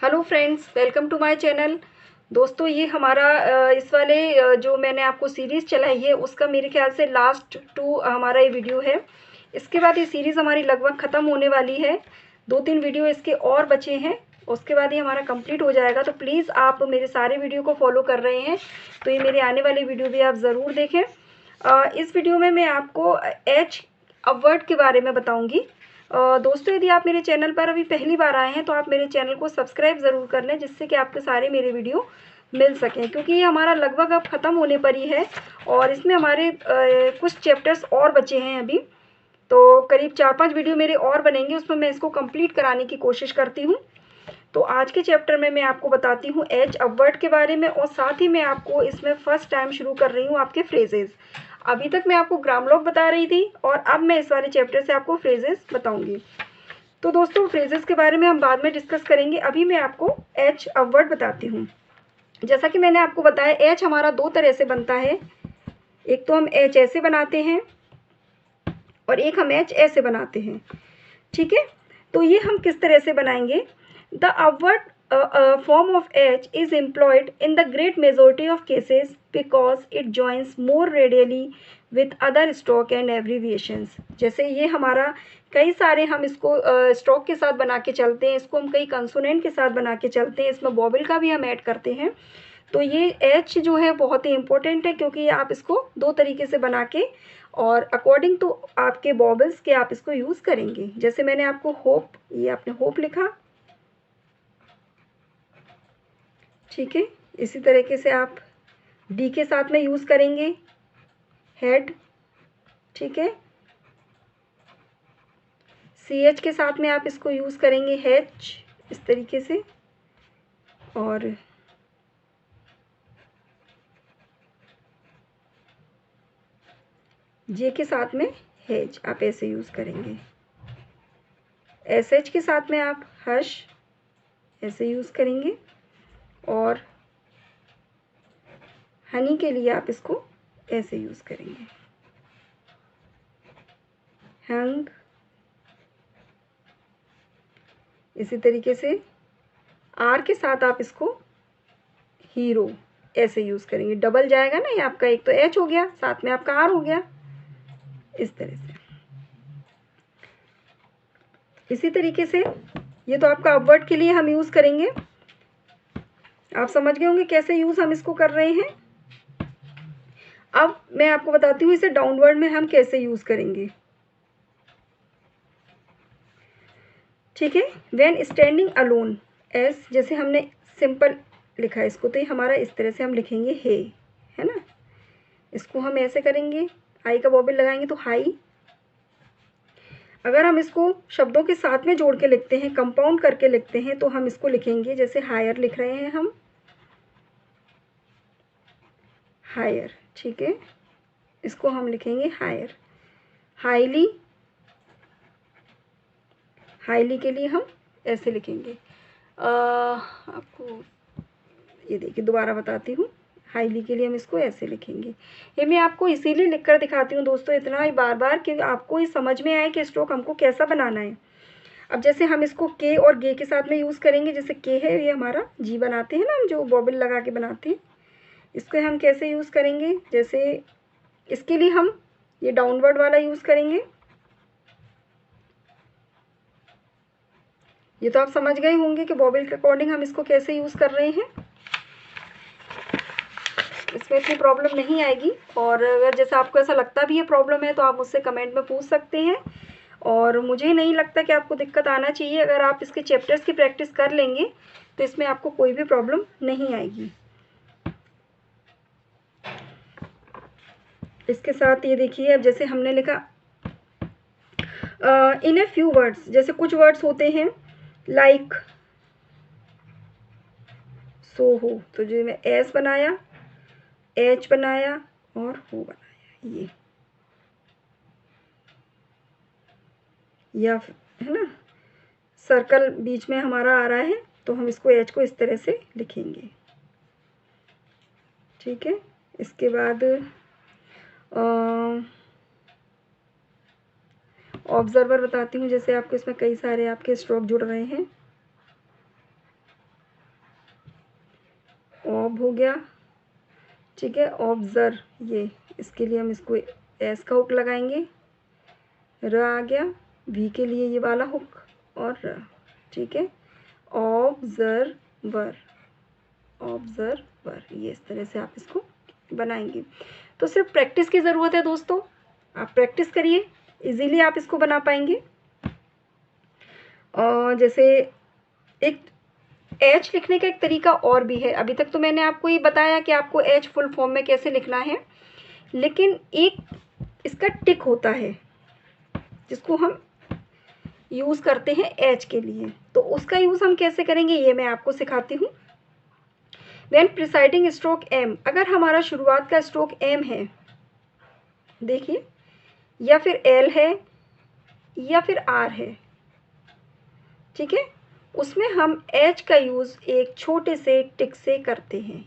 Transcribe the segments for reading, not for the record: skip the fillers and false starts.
Hello friends, welcome to my channel. दोस्तों, ये हमारा इस वाले जो मैंने आपको सीरीज़ चलाई है उसका मेरे ख्याल से लास्ट टू हमारा ये वीडियो है। इसके बाद ये सीरीज़ हमारी लगभग ख़त्म होने वाली है। 2-3 वीडियो इसके और बचे हैं, उसके बाद ये हमारा कंप्लीट हो जाएगा। तो प्लीज़ आप मेरे सारे वीडियो को फॉलो कर रहे हैं तो ये मेरे आने वाले वीडियो भी आप ज़रूर देखें। इस वीडियो में मैं आपको एच वर्ड के बारे में बताऊँगी। दोस्तों, यदि आप मेरे चैनल पर अभी पहली बार आए हैं तो आप मेरे चैनल को सब्सक्राइब ज़रूर कर लें, जिससे कि आपको सारे मेरे वीडियो मिल सकें, क्योंकि ये हमारा लगभग अब ख़त्म होने पर ही है और इसमें हमारे कुछ चैप्टर्स और बचे हैं अभी। तो करीब 4-5 वीडियो मेरे और बनेंगे, उसमें मैं इसको कंप्लीट कराने की कोशिश करती हूँ। तो आज के चैप्टर में मैं आपको बताती हूँ एज अ वर्ड के बारे में, और साथ ही मैं आपको इसमें फर्स्ट टाइम शुरू कर रही हूँ आपके फ्रेजेस। अभी तक मैं आपको ग्रामर बता रही थी और अब मैं इस वाले चैप्टर से आपको फ्रेजेस बताऊंगी। तो दोस्तों, फ्रेजेस के बारे में हम बाद में डिस्कस करेंगे। अभी मैं आपको एच अ वर्ड बताती हूँ। जैसा कि मैंने आपको बताया, एच हमारा 2 तरह से बनता है। एक तो हम एच ऐसे बनाते हैं और एक हम एच ऐसे बनाते हैं। ठीक है, तो ये हम किस तरह से बनाएंगे? The upward form of H is employed in the great majority of cases because it joins more readily with other stroke and abbreviations। जैसे ये हमारा कई सारे हम इसको स्ट्रोक के साथ बना के चलते हैं, इसको हम कई कंसोनेंट के साथ बना के चलते हैं, इसमें वोवेल का भी हम ऐड करते हैं। तो ये एच जो है बहुत ही इम्पोर्टेंट है, क्योंकि आप इसको 2 तरीके से बना के और अकॉर्डिंग टू आपके वोवेल्स के आप इसको यूज़ करेंगे। जैसे मैंने आपको होप, ये आपने होप लिखा, ठीक है। इसी तरीके से आप डी के साथ में यूज़ करेंगे हेड, ठीक है। सी एच के साथ में आप इसको यूज़ करेंगे हैच, इस तरीके से। और जे के साथ में हेज आप ऐसे यूज़ करेंगे। एस एच के साथ में आप हर्ष ऐसे यूज़ करेंगे। और हनी के लिए आप इसको ऐसे यूज़ करेंगे, हंग। इसी तरीके से आर के साथ आप इसको हीरो ऐसे यूज़ करेंगे। डबल जाएगा ना, ये आपका एक तो एच हो गया, साथ में आपका आर हो गया, इस तरह से। इसी तरीके से ये तो आपका अपवर्ड के लिए हम यूज़ करेंगे। आप समझ गए होंगे कैसे यूज़ हम इसको कर रहे हैं। अब मैं आपको बताती हूँ इसे डाउनवर्ड में हम कैसे यूज़ करेंगे। ठीक है, व्हेन स्टैंडिंग अलोन एस, जैसे हमने सिंपल लिखा है इसको, तो ये हमारा इस तरह से हम लिखेंगे है ना। इसको हम ऐसे करेंगे, आई का वोवेल लगाएंगे तो हाई। अगर हम इसको शब्दों के साथ में जोड़ के लिखते हैं, कंपाउंड करके लिखते हैं, तो हम इसको लिखेंगे, जैसे हायर लिख रहे हैं हम, हायर, ठीक है। इसको हम लिखेंगे हायर। हाईली, हाईली के लिए हम ऐसे लिखेंगे। आपको ये देखिए, दोबारा बताती हूँ। हाईली के लिए हम इसको ऐसे लिखेंगे। ये मैं आपको इसीलिए लिख कर दिखाती हूँ दोस्तों, इतना ही बार बार, कि आपको ये समझ में आए कि स्ट्रोक हमको कैसा बनाना है। अब जैसे हम इसको के और गे के साथ में यूज़ करेंगे। जैसे के है, ये हमारा जी बनाते हैं ना हम, जो वोवेल लगा के बनाते हैं, इसको हम कैसे यूज़ करेंगे? जैसे इसके लिए हम ये डाउनवर्ड वाला यूज़ करेंगे। ये तो आप समझ गए होंगे कि वोवेल के अकॉर्डिंग हम इसको कैसे यूज़ कर रहे हैं। इसमें इतनी प्रॉब्लम नहीं आएगी। और अगर जैसा आपको ऐसा लगता भी है प्रॉब्लम है, तो आप मुझसे कमेंट में पूछ सकते हैं। और मुझे नहीं लगता कि आपको दिक्कत आना चाहिए। अगर आप इसके चैप्टर्स की प्रैक्टिस कर लेंगे तो इसमें आपको कोई भी प्रॉब्लम नहीं आएगी। इसके साथ ये देखिए, अब जैसे हमने लिखा इन ए फ्यू वर्ड्स, जैसे कुछ वर्ड्स होते हैं लाइक सो हो, तो जो मैं एस बनाया, एच बनाया और हो बनाया, ये या है ना, सर्कल बीच में हमारा आ रहा है, तो हम इसको एच को इस तरह से लिखेंगे। ठीक है, इसके बाद ऑब्जर्वर बताती हूँ। जैसे आपको इसमें कई सारे आपके स्ट्रोक जुड़ रहे हैं। ऑब हो गया, ठीक है। ऑब्जर्व, ये इसके लिए हम इसको एस का हुक लगाएंगे, र आ गया, वी के लिए ये वाला हुक और र, ठीक है। ऑब्जर्वर, ऑब्जर्वर, ये इस तरह से आप इसको बनाएंगे। तो सिर्फ प्रैक्टिस की ज़रूरत है दोस्तों, आप प्रैक्टिस करिए, इजीली आप इसको बना पाएंगे। और जैसे एक एच लिखने का एक तरीका और भी है। अभी तक तो मैंने आपको ये बताया कि आपको एच फुल फॉर्म में कैसे लिखना है, लेकिन एक इसका टिक होता है जिसको हम यूज़ करते हैं एच के लिए। तो उसका यूज़ हम कैसे करेंगे ये मैं आपको सिखाती हूँ। व्हेन प्रिसाइडिंग स्ट्रोक एम, अगर हमारा शुरुआत का स्ट्रोक एम है, देखिए, या फिर एल है या फिर आर है, ठीक है, उसमें हम एच का यूज़ एक छोटे से टिक से करते हैं।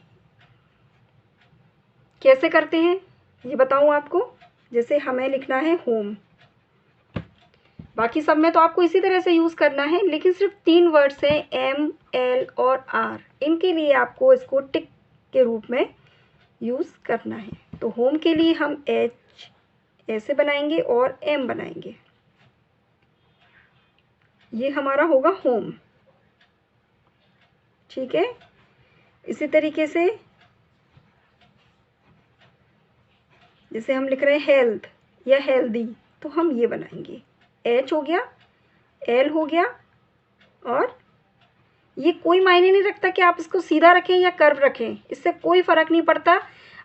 कैसे करते हैं ये बताऊं आपको। जैसे हमें लिखना है होम, बाकी सब में तो आपको इसी तरह से यूज़ करना है, लेकिन सिर्फ 3 वर्ड्स हैं एम, एल और आर, इनके लिए आपको इसको टिक के रूप में यूज़ करना है। तो होम के लिए हम एच ऐसे बनाएंगे और एम बनाएंगे, ये हमारा होगा होम, ठीक है। इसी तरीके से जैसे हम लिख रहे हैं हेल्थ या हेल्दी, तो हम ये बनाएंगे, एच हो गया, एल हो गया, और ये कोई मायने नहीं रखता कि आप इसको सीधा रखें या कर्व रखें, इससे कोई फ़र्क नहीं पड़ता।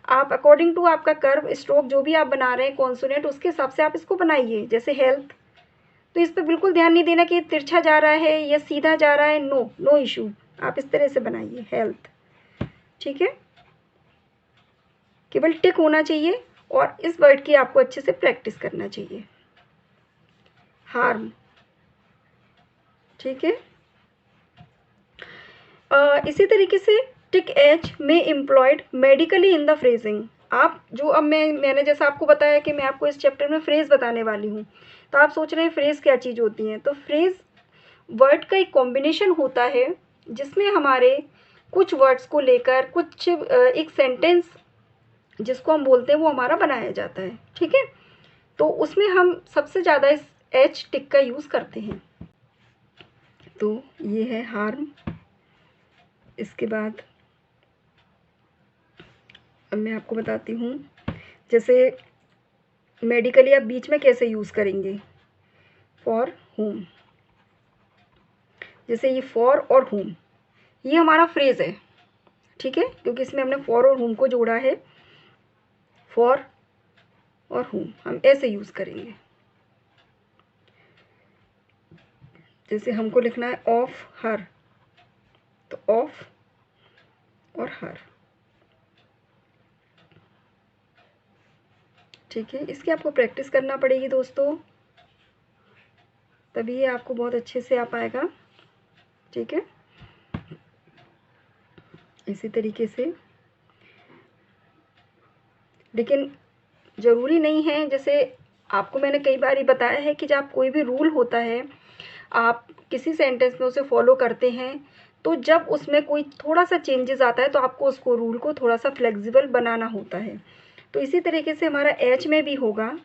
आप अकॉर्डिंग टू आपका कर्व स्ट्रोक जो भी आप बना रहे हैं कॉन्सोनेंट, उसके हिसाब से आप इसको बनाइए। जैसे हेल्थ, तो इस पर बिल्कुल ध्यान नहीं देना कि तिरछा जा रहा है या सीधा जा रहा है, नो नो इशू, आप इस तरह से बनाइए हेल्थ, ठीक है। केवल टिक होना चाहिए और इस वर्ड की आपको अच्छे से प्रैक्टिस करना चाहिए। हार्म, ठीक है। इसी तरीके से टिक एच में employed medically in the phrasing. आप जो अब मैंने जैसा आपको बताया कि मैं आपको इस चैप्टर में फ्रेज बताने वाली हूँ, तो आप सोच रहे हैं फ्रेज क्या चीज़ होती है। तो फ्रेज वर्ड का एक कॉम्बिनेशन होता है जिसमें हमारे कुछ वर्ड्स को लेकर कुछ एक सेंटेंस जिसको हम बोलते हैं वो हमारा बनाया जाता है, ठीक है। तो उसमें हम सबसे ज़्यादा इस एच टिक का यूज़ करते हैं। तो ये है हार्म। इसके बाद अब मैं आपको बताती हूँ, जैसे मेडिकली आप बीच में कैसे यूज़ करेंगे, फॉर होम। जैसे ये फॉर और होम, ये हमारा फ्रेज़ है, ठीक है, क्योंकि इसमें हमने फॉर और होम को जोड़ा है। फॉर और होम हम ऐसे यूज़ करेंगे। जैसे हमको लिखना है ऑफ हर, तो ऑफ और हर, ठीक है। इसकी आपको प्रैक्टिस करना पड़ेगी दोस्तों, तभी ये आपको बहुत अच्छे से आ पाएगा, ठीक है। इसी तरीके से, लेकिन ज़रूरी नहीं है, जैसे आपको मैंने कई बार ही बताया है कि जब कोई भी रूल होता है आप किसी सेंटेंस में उसे फॉलो करते हैं, तो जब उसमें कोई थोड़ा सा चेंजेस आता है तो आपको उसको रूल को थोड़ा सा फ्लेक्सिबल बनाना होता है। तो इसी तरीके से हमारा एच में भी होगा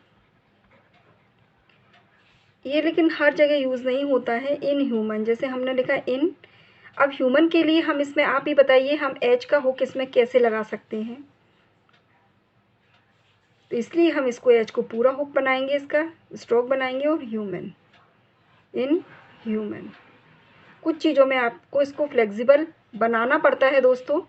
ये, लेकिन हर जगह यूज़ नहीं होता है। इन ह्यूमन, जैसे हमने लिखा इन, अब ह्यूमन के लिए हम इसमें आप ही बताइए हम एच का हुक इसमें कैसे लगा सकते हैं। तो इसलिए हम इसको एच को पूरा हुक बनाएंगे, इसका स्ट्रोक बनाएंगे, और ह्यूमन, इन ह्यूमन। कुछ चीज़ों में आपको इसको फ्लेक्सिबल बनाना पड़ता है दोस्तों।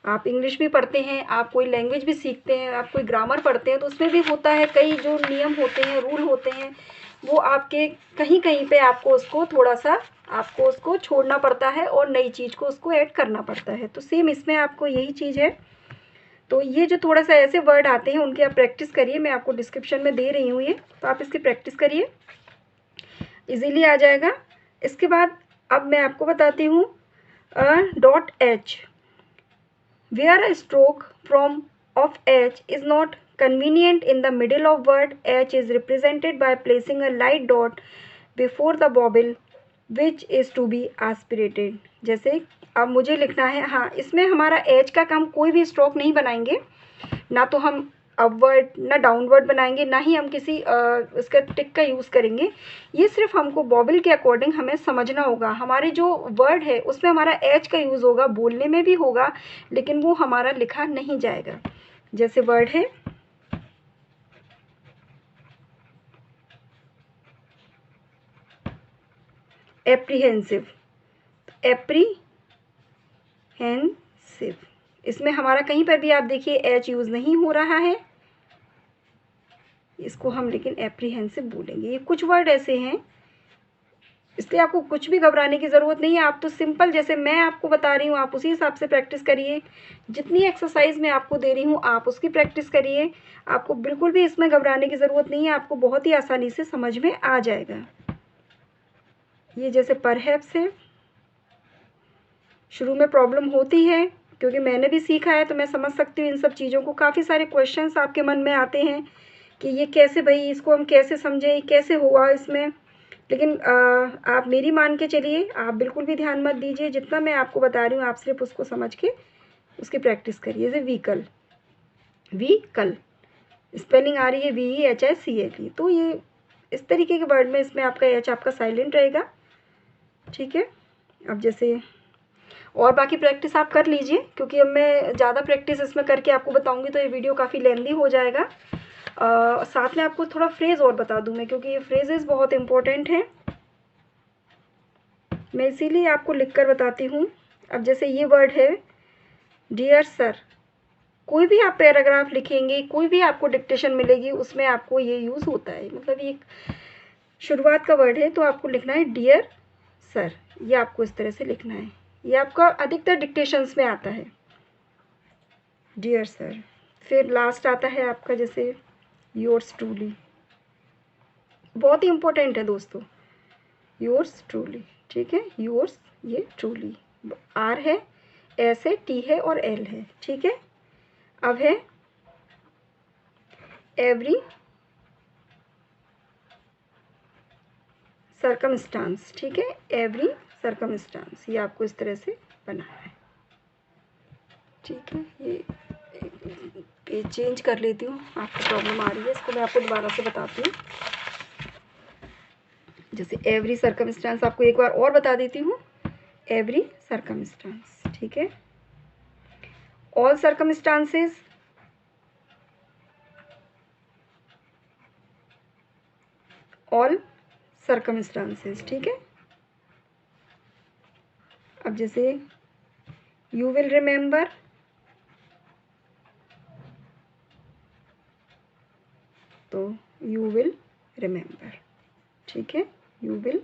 आप इंग्लिश भी पढ़ते हैं, आप कोई लैंग्वेज भी सीखते हैं, आप कोई ग्रामर पढ़ते हैं, तो उसमें भी होता है कई जो नियम होते हैं, रूल होते हैं, वो आपके कहीं कहीं पे आपको उसको थोड़ा सा आपको उसको छोड़ना पड़ता है और नई चीज़ को उसको ऐड करना पड़ता है। तो सेम इसमें आपको यही चीज़ है। तो ये जो थोड़ा सा ऐसे वर्ड आते हैं उनकी आप प्रैक्टिस करिए, मैं आपको डिस्क्रिप्शन में दे रही हूँ ये, तो आप इसकी प्रैक्टिस करिए, इजीली आ जाएगा। इसके बाद अब मैं आपको बताती हूँ dot H, where a stroke from of H is not convenient in the middle of word. H is represented by placing a light dot before the vowel which is to be aspirated. जैसे अब मुझे लिखना है, हाँ इसमें हमारा H का हम कोई भी स्ट्रोक नहीं बनाएंगे, ना तो हम अपवर्ड ना डाउनवर्ड बनाएंगे, ना ही हम किसी इसका टिक का यूज़ करेंगे। ये सिर्फ हमको बॉबल के अकॉर्डिंग हमें समझना होगा। हमारे जो वर्ड है उसमें हमारा एच का यूज़ होगा, बोलने में भी होगा, लेकिन वो हमारा लिखा नहीं जाएगा। जैसे वर्ड है एप्रीहेंसिव, एप्रीहेंसिव, इसमें हमारा कहीं पर भी आप देखिए एच यूज़ नहीं हो रहा है, इसको हम लेकिन एप्रीहेंसिव बोलेंगे। ये कुछ वर्ड ऐसे हैं, इसलिए आपको कुछ भी घबराने की ज़रूरत नहीं है। आप तो सिंपल जैसे मैं आपको बता रही हूँ आप उसी हिसाब से प्रैक्टिस करिए। जितनी एक्सरसाइज मैं आपको दे रही हूँ आप उसकी प्रैक्टिस करिए। आपको बिल्कुल भी इसमें घबराने की ज़रूरत नहीं है, आपको बहुत ही आसानी से समझ में आ जाएगा। ये जैसे परहैप्स है, शुरू में प्रॉब्लम होती है क्योंकि मैंने भी सीखा है तो मैं समझ सकती हूँ इन सब चीज़ों को। काफ़ी सारे क्वेश्चंस आपके मन में आते हैं कि ये कैसे भाई, इसको हम कैसे समझें, कैसे हुआ इसमें। लेकिन आप मेरी मान के चलिए, आप बिल्कुल भी ध्यान मत दीजिए। जितना मैं आपको बता रही हूँ आप सिर्फ उसको समझ के उसकी प्रैक्टिस करिए। जैसे व्हीकल, व्हीकल स्पेलिंग आ रही है VEHICLE, तो ये इस तरीके के वर्ड में इसमें आपका एच आपका साइलेंट रहेगा, ठीक है। अब जैसे और बाकी प्रैक्टिस आप कर लीजिए, क्योंकि अब मैं ज़्यादा प्रैक्टिस इसमें करके आपको बताऊंगी तो ये वीडियो काफ़ी लेंदी हो जाएगा। साथ में आपको थोड़ा फ्रेज़ और बता दूं मैं, क्योंकि ये फ्रेजेस बहुत इम्पोर्टेंट हैं, मैं इसीलिए आपको लिख कर बताती हूँ। अब जैसे ये वर्ड है डियर सर, कोई भी आप पैराग्राफ लिखेंगे, कोई भी आपको डिक्टेशन मिलेगी उसमें आपको ये यूज़ होता है। मतलब ये शुरुआत का वर्ड है तो आपको लिखना है डियर सर, ये आपको इस तरह से लिखना है। ये आपका अधिकतर डिक्टेशंस में आता है डियर सर। फिर लास्ट आता है आपका जैसे योर्स ट्रूली, बहुत ही इम्पोर्टेंट है दोस्तों, योर्स ट्रूली, ठीक है। योर्स ये ट्रूली, आर है, एस है, टी है और एल है, ठीक है। अब है एवरी सर्कमस्टांस, ठीक है, एवरी सर्कमस्टांस, ये आपको इस तरह से बनाना है, ठीक है। ये पेज चेंज कर लेती हूँ, आपको प्रॉब्लम आ रही है, इसको मैं आपको दोबारा से बताती हूँ। जैसे एवरी सर्कमस्टांस आपको एक बार और बता देती हूँ, एवरी सर्कमस्टांस, ठीक है। ऑल सर्कमस्टांसेस, ऑल सर्कमस्टांसेस, ठीक है। अब जैसे यू विल रिमेंबर, तो यू विल रिमेंबर, ठीक है, यू विल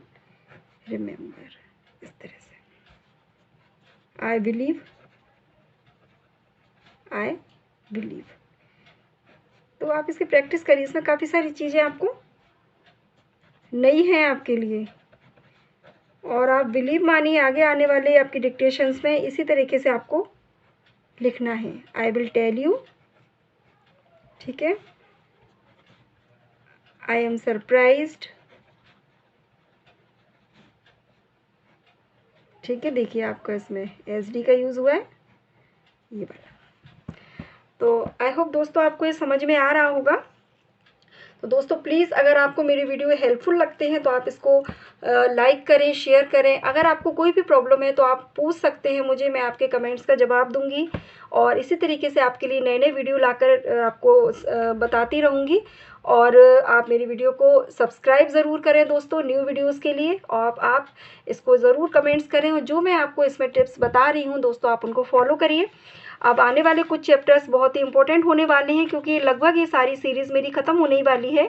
रिमेंबर, इस तरह से। आई बिलीव, आई बिलीव, तो आप इसकी प्रैक्टिस करिए। इसमें काफ़ी सारी चीज़ें आपको नई हैं आपके लिए, और आप बिलीव मानिए आगे आने वाले आपकी डिक्टेशंस में इसी तरीके से आपको लिखना है। आई विल टेल यू, ठीक है। आई एम सरप्राइज्ड, ठीक है। देखिए आपका इसमें SD का यूज़ हुआ है, ये वाला। तो आई होप दोस्तों आपको ये समझ में आ रहा होगा। तो दोस्तों प्लीज़ अगर आपको मेरी वीडियो हेल्पफुल लगते हैं तो आप इसको लाइक करें, शेयर करें। अगर आपको कोई भी प्रॉब्लम है तो आप पूछ सकते हैं मुझे, मैं आपके कमेंट्स का जवाब दूंगी, और इसी तरीके से आपके लिए नए नए वीडियो लाकर आपको बताती रहूँगी। और आप मेरी वीडियो को सब्सक्राइब ज़रूर करें दोस्तों न्यू वीडियोज़ के लिए, और आप इसको ज़रूर कमेंट्स करें, और जो मैं आपको इसमें टिप्स बता रही हूँ दोस्तों आप उनको फॉलो करिए। अब आने वाले कुछ चैप्टर्स बहुत ही इंपॉर्टेंट होने वाले हैं, क्योंकि लगभग ये सारी सीरीज़ मेरी ख़त्म होने वाली है,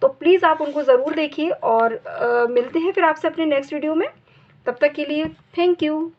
तो प्लीज़ आप उनको ज़रूर देखिए। और मिलते हैं फिर आपसे अपने नेक्स्ट वीडियो में, तब तक के लिए थैंक यू।